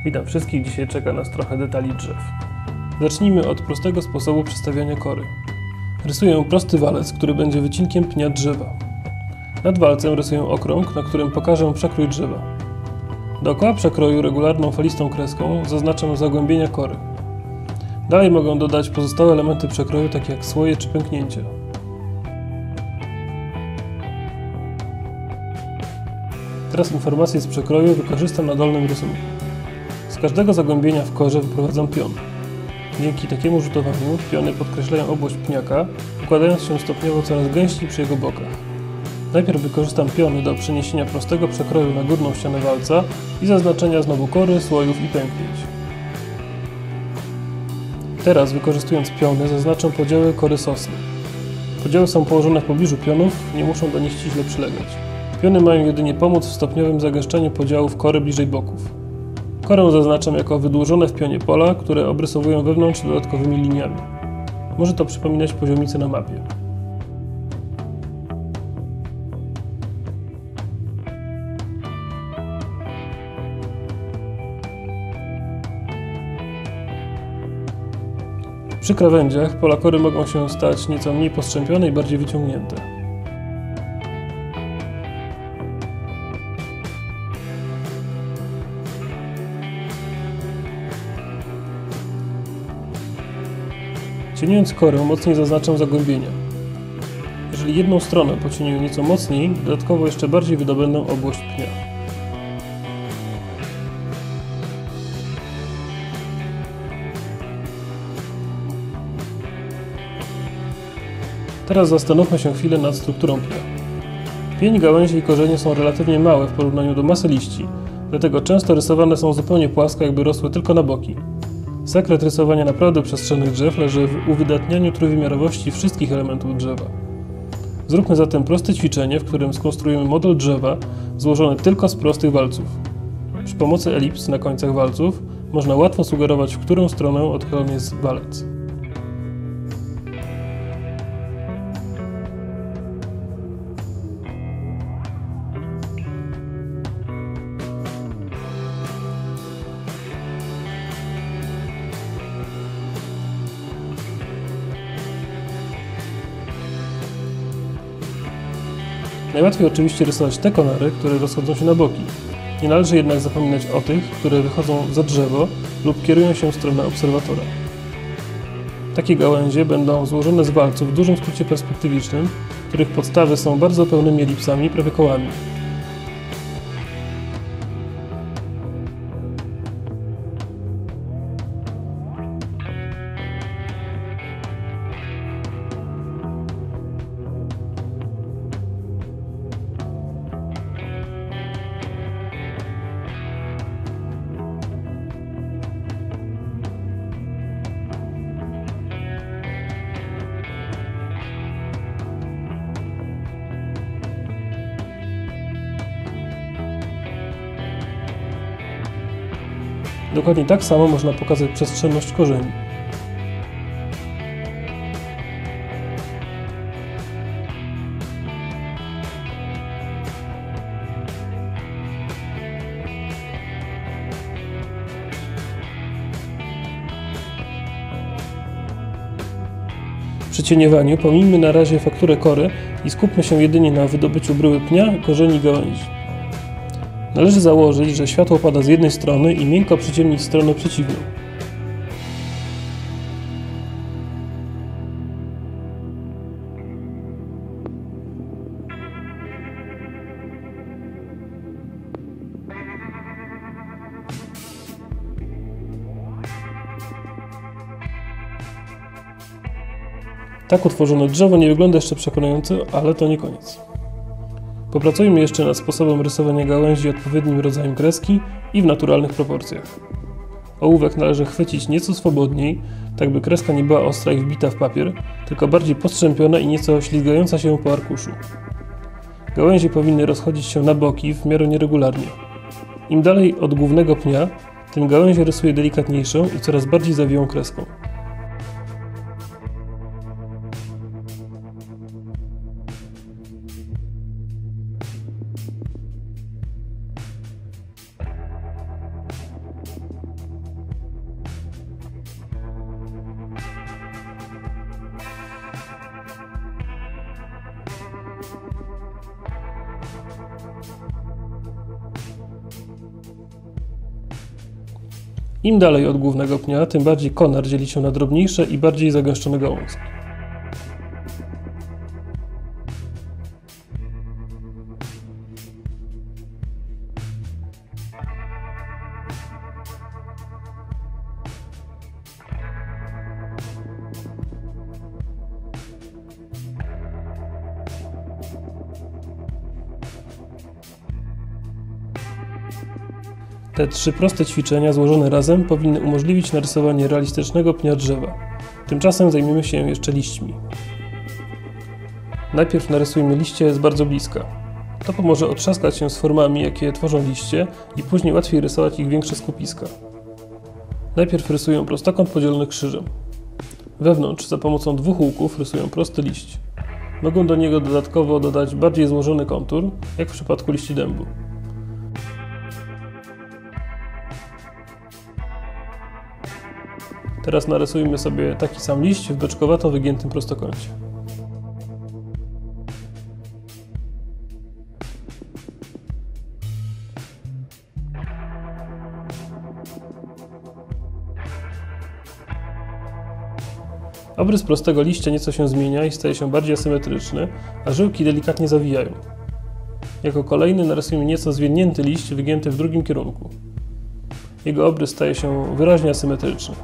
Witam wszystkich, dzisiaj czeka nas trochę detali drzew. Zacznijmy od prostego sposobu przedstawiania kory. Rysuję prosty walec, który będzie wycinkiem pnia drzewa. Nad walcem rysuję okrąg, na którym pokażę przekrój drzewa. Dookoła przekroju regularną falistą kreską zaznaczam zagłębienia kory. Dalej mogę dodać pozostałe elementy przekroju, takie jak słoje czy pęknięcia. Teraz informacje z przekroju wykorzystam na dolnym rysunku. Z każdego zagłębienia w korze wyprowadzam pion. Dzięki takiemu rzutowaniu piony podkreślają obłość pniaka, układając się stopniowo coraz gęściej przy jego bokach. Najpierw wykorzystam piony do przeniesienia prostego przekroju na górną ścianę walca i zaznaczenia znowu kory, słojów i pęknięć. Teraz, wykorzystując piony, zaznaczę podziały kory sosny. Podziały są położone w pobliżu pionów, nie muszą do nich ściśle przylegać. Piony mają jedynie pomóc w stopniowym zagęszczeniu podziałów kory bliżej boków. Korę zaznaczam jako wydłużone w pionie pola, które obrysowuję wewnątrz dodatkowymi liniami. Może to przypominać poziomice na mapie. Przy krawędziach pola kory mogą się stać nieco mniej postrzępione i bardziej wyciągnięte. Cieniując korę, mocniej zaznaczam zagłębienia. Jeżeli jedną stronę pocieniuję nieco mocniej, dodatkowo jeszcze bardziej wydobędę obłość pnia. Teraz zastanówmy się chwilę nad strukturą pnia. Pień, gałęzie i korzenie są relatywnie małe w porównaniu do masy liści, dlatego często rysowane są zupełnie płasko, jakby rosły tylko na boki. Sekret rysowania naprawdę przestrzennych drzew leży w uwydatnianiu trójwymiarowości wszystkich elementów drzewa. Zróbmy zatem proste ćwiczenie, w którym skonstruujemy model drzewa złożony tylko z prostych walców. Przy pomocy elips na końcach walców można łatwo sugerować, w którą stronę odchylony jest walec. Najłatwiej oczywiście rysować te konary, które rozchodzą się na boki. Nie należy jednak zapominać o tych, które wychodzą za drzewo lub kierują się w stronę obserwatora. Takie gałęzie będą złożone z walców w dużym skrócie perspektywicznym, których podstawy są bardzo pełnymi elipsami, prawie kołami. Dokładnie tak samo można pokazać przestrzenność korzeni. Przy cieniowaniu pomijmy na razie fakturę kory i skupmy się jedynie na wydobyciu bryły pnia, korzeni i gałęzi. Należy założyć, że światło pada z jednej strony i miękko przyciemnić stronę przeciwną. Tak utworzone drzewo nie wygląda jeszcze przekonująco, ale to nie koniec. Popracujmy jeszcze nad sposobem rysowania gałęzi odpowiednim rodzajem kreski i w naturalnych proporcjach. Ołówek należy chwycić nieco swobodniej, tak by kreska nie była ostra i wbita w papier, tylko bardziej postrzępiona i nieco ślizgająca się po arkuszu. Gałęzie powinny rozchodzić się na boki w miarę nieregularnie. Im dalej od głównego pnia, tym gałęzie rysuję delikatniejszą i coraz bardziej zawiłą kreską. Im dalej od głównego pnia, tym bardziej konar dzieli się na drobniejsze i bardziej zagęszczone gałązki. Te 3 proste ćwiczenia złożone razem powinny umożliwić narysowanie realistycznego pnia drzewa. Tymczasem zajmiemy się jeszcze liśćmi. Najpierw narysujmy liście z bardzo bliska. To pomoże otrzaskać się z formami, jakie tworzą liście i później łatwiej rysować ich większe skupiska. Najpierw rysuję prostokąt podzielony krzyżem. Wewnątrz za pomocą 2 łuków rysuję prosty liść. Mogę do niego dodatkowo dodać bardziej złożony kontur, jak w przypadku liści dębu. Teraz narysujmy sobie taki sam liść w beczkowato wygiętym prostokącie. Obrys prostego liścia nieco się zmienia i staje się bardziej asymetryczny, a żyłki delikatnie zawijają. Jako kolejny narysujemy nieco zwiędnięty liść wygięty w drugim kierunku. Jego obrys staje się wyraźnie asymetryczny.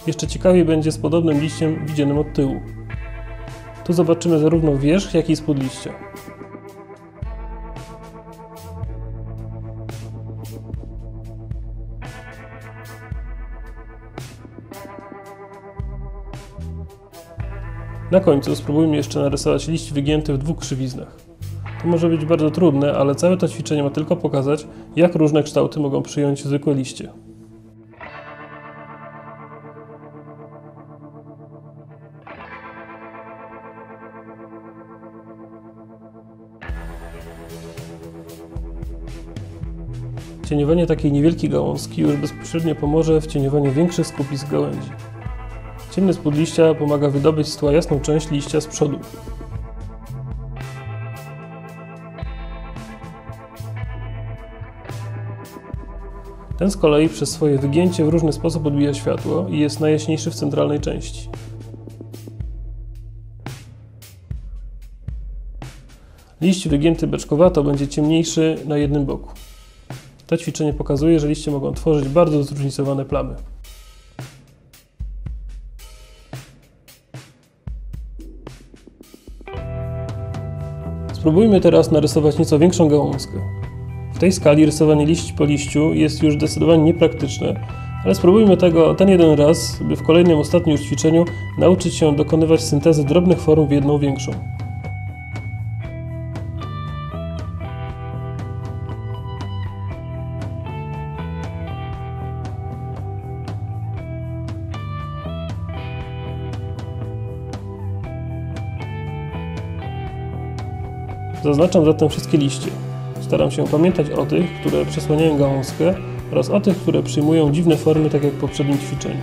Jeszcze ciekawiej będzie z podobnym liściem widzianym od tyłu. Tu zobaczymy zarówno wierzch, jak i spód liścia. Na końcu spróbujmy jeszcze narysować liść wygięty w 2 krzywiznach. To może być bardzo trudne, ale całe to ćwiczenie ma tylko pokazać, jak różne kształty mogą przyjąć zwykłe liście. Cieniowanie takiej niewielkiej gałązki już bezpośrednio pomoże w cieniowaniu większych skupisk gałęzi. Ciemny spód liścia pomaga wydobyć z tła jasną część liścia z przodu. Ten z kolei przez swoje wygięcie w różny sposób odbija światło i jest najjaśniejszy w centralnej części. Liść wygięty beczkowato będzie ciemniejszy na jednym boku. To ćwiczenie pokazuje, że liście mogą tworzyć bardzo zróżnicowane plamy. Spróbujmy teraz narysować nieco większą gałązkę. W tej skali rysowanie liść po liściu jest już zdecydowanie niepraktyczne, ale spróbujmy tego ten jeden raz, by w kolejnym, ostatnim już ćwiczeniu nauczyć się dokonywać syntezy drobnych form w jedną większą. Zaznaczam zatem wszystkie liście. Staram się pamiętać o tych, które przesłaniają gałązkę oraz o tych, które przyjmują dziwne formy, tak jak w poprzednim ćwiczeniu.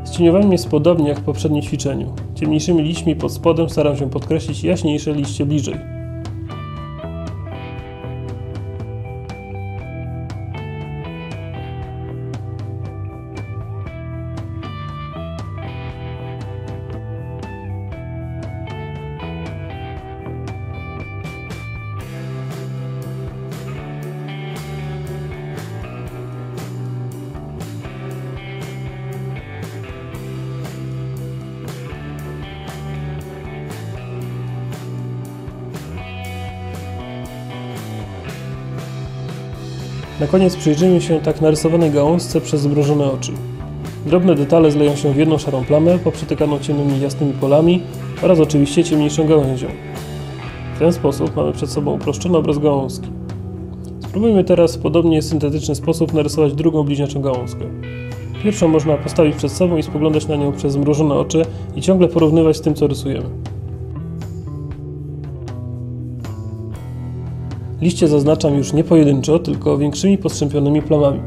Z cieniowaniem jest podobnie jak w poprzednim ćwiczeniu. Ciemniejszymi liśćmi pod spodem staram się podkreślić jaśniejsze liście bliżej. Na koniec przyjrzyjmy się tak narysowanej gałązce przez zmrużone oczy. Drobne detale zleją się w jedną szarą plamę, poprzetykaną ciemnymi jasnymi polami oraz oczywiście ciemniejszą gałęzią. W ten sposób mamy przed sobą uproszczony obraz gałązki. Spróbujmy teraz w podobnie syntetyczny sposób narysować drugą bliźniaczą gałązkę. Pierwszą można postawić przed sobą i spoglądać na nią przez zmrużone oczy i ciągle porównywać z tym, co rysujemy. Liście zaznaczam już nie pojedynczo, tylko większymi postrzępionymi plamami.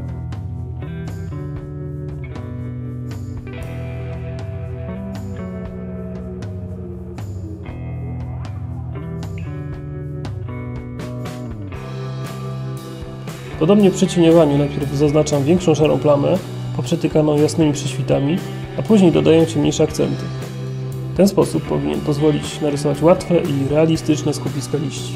Podobnie przy cieniowaniu najpierw zaznaczam większą szarą plamę, poprzetykaną jasnymi prześwitami, a później dodaję ciemniejsze akcenty. Ten sposób powinien pozwolić narysować łatwe i realistyczne skupiska liści.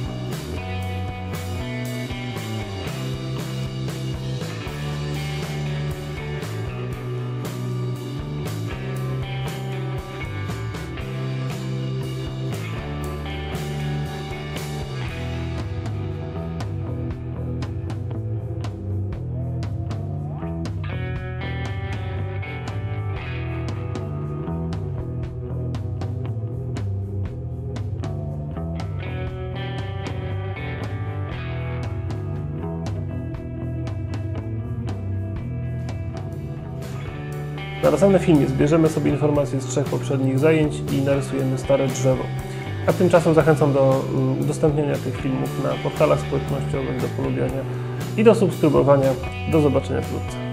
Na następnym filmie zbierzemy sobie informacje z 3 poprzednich zajęć i narysujemy stare drzewo. A tymczasem zachęcam do udostępnienia tych filmów na portalach społecznościowych, do polubiania i do subskrybowania. Do zobaczenia wkrótce.